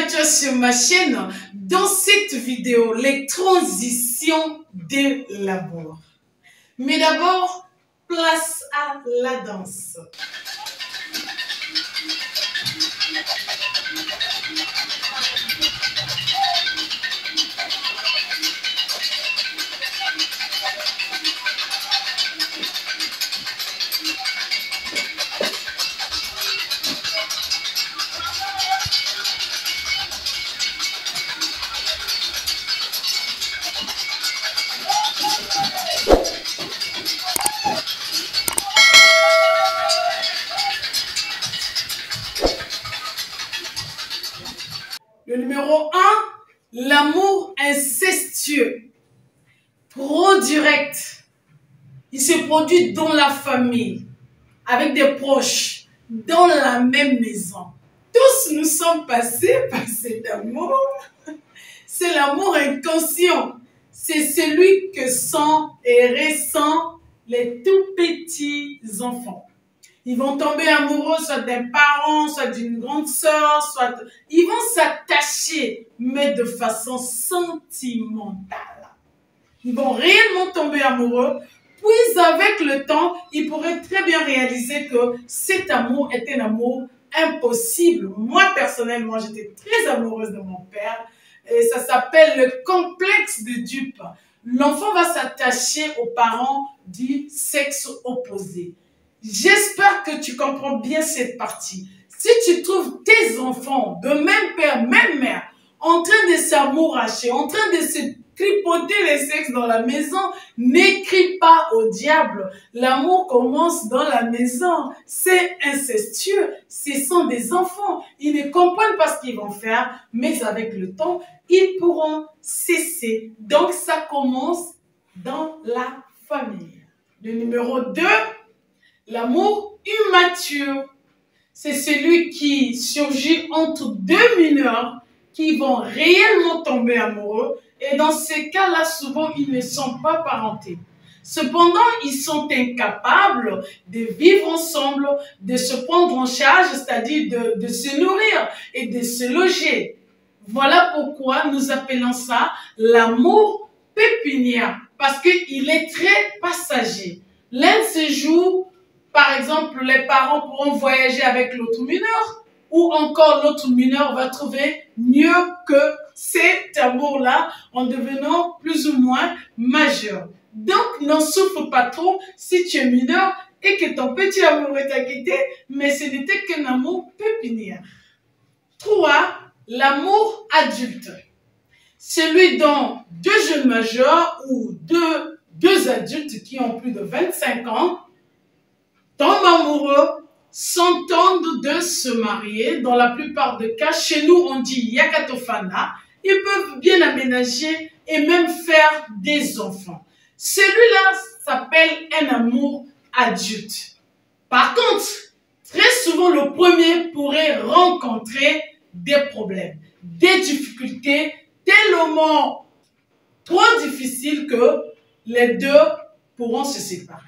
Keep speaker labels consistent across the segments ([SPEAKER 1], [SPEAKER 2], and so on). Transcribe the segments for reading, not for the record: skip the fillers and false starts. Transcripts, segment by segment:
[SPEAKER 1] à toi sur ma chaîne. Dans cette vidéo, les transitions de l'amour. Mais d'abord, place à la danse. Le numéro 1, l'amour incestueux. Trop direct. Il se produit dans la famille, avec des proches, dans la même maison. Tous nous sommes passés par cet amour. C'est l'amour inconscient. C'est celui que sentent et ressentent les tout petits enfants. Ils vont tomber amoureux soit d'un parent, soit d'une grande sœur, soit... Ils vont s'attacher, mais de façon sentimentale. Ils vont réellement tomber amoureux, puis avec le temps, ils pourraient très bien réaliser que cet amour est un amour impossible. Moi, personnellement, j'étais très amoureuse de mon père, et ça s'appelle le complexe d'Œdipe. L'enfant va s'attacher aux parents du sexe opposé. J'espère que tu comprends bien cette partie. Si tu trouves tes enfants de même père, même mère, en train de s'amouracher, en train de se tripoter les sexes dans la maison, n'écris pas au diable. L'amour commence dans la maison. C'est incestueux. Ce sont des enfants. Ils ne comprennent pas ce qu'ils vont faire, mais avec le temps, ils pourront cesser. Donc, ça commence dans la famille. Le numéro 2, l'amour immature. C'est celui qui surgit entre deux mineurs qui vont réellement tomber amoureux. Et dans ces cas-là, souvent, ils ne sont pas parentés. Cependant, ils sont incapables de vivre ensemble, de se prendre en charge, c'est-à-dire de se nourrir et de se loger. Voilà pourquoi nous appelons ça l'amour pépinière, parce qu'il est très passager. L'un de ces jours, par exemple, les parents pourront voyager avec l'autre mineur, ou encore l'autre mineur va trouver mieux que cet amour-là en devenant plus ou moins majeur. Donc, n'en souffre pas trop si tu es mineur et que ton petit amoureux t'a quitté, mais ce n'était qu'un amour pépinière. 3. L'amour adulte. Celui dont deux jeunes majeurs ou deux adultes qui ont plus de 25 ans tombent amoureux, s'entendent de se marier. Dans la plupart des cas, chez nous, on dit yakatofana. Ils peuvent bien aménager et même faire des enfants. Celui-là s'appelle un amour adulte. Par contre, très souvent, le premier pourrait rencontrer des problèmes, des difficultés tellement trop difficiles que les deux pourront se séparer.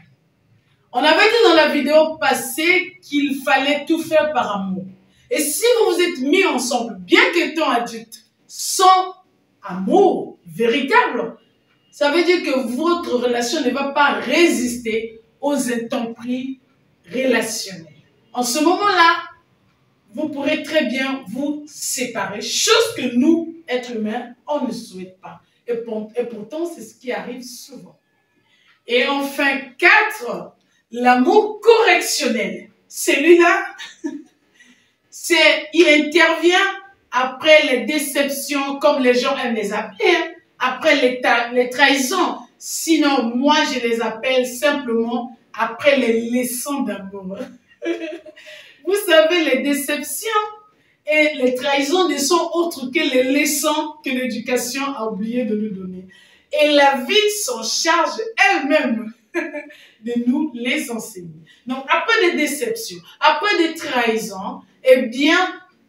[SPEAKER 1] On avait dit dans la vidéo passée qu'il fallait tout faire par amour. Et si vous vous êtes mis ensemble, bien qu'étant adultes, sans amour véritable, ça veut dire que votre relation ne va pas résister aux intempéries relationnelles. En ce moment-là, vous pourrez très bien vous séparer, chose que nous, êtres humains, on ne souhaite pas. Et pourtant, c'est ce qui arrive souvent. Et enfin, 4, l'amour correctionnel. Celui-là, il intervient après les déceptions, comme les gens aiment les appeler, après les trahisons. Sinon, moi, je les appelle simplement après les leçons d'amour. Vous savez, les déceptions et les trahisons ne sont autres que les leçons que l'éducation a oublié de nous donner. Et la vie s'en charge elle-même de nous les enseigner. Donc, après des déceptions, après des trahisons, eh bien,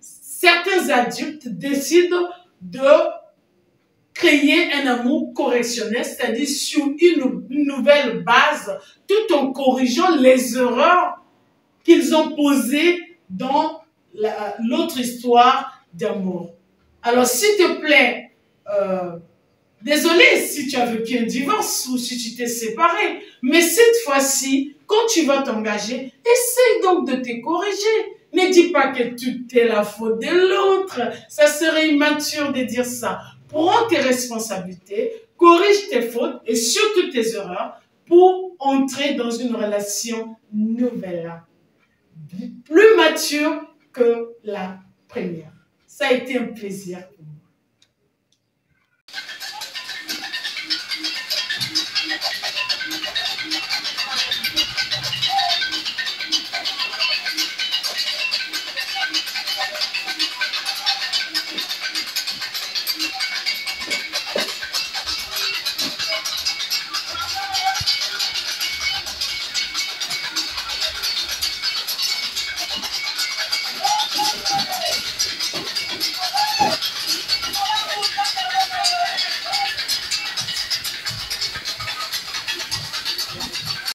[SPEAKER 1] certains adultes décident de créer un amour correctionnel, c'est-à-dire sur une nouvelle base, tout en corrigeant les erreurs qu'ils ont posées dans l'autre histoire d'amour. Alors, s'il te plaît, désolé si tu as vécu un divorce ou si tu t'es séparé, mais cette fois-ci, quand tu vas t'engager, essaye donc de te corriger. Ne dis pas que tout est la faute de l'autre. Ça serait immature de dire ça. Prends tes responsabilités, corrige tes fautes et surtout tes erreurs pour entrer dans une relation nouvelle, plus mature que la première. Ça a été un plaisir pour moi.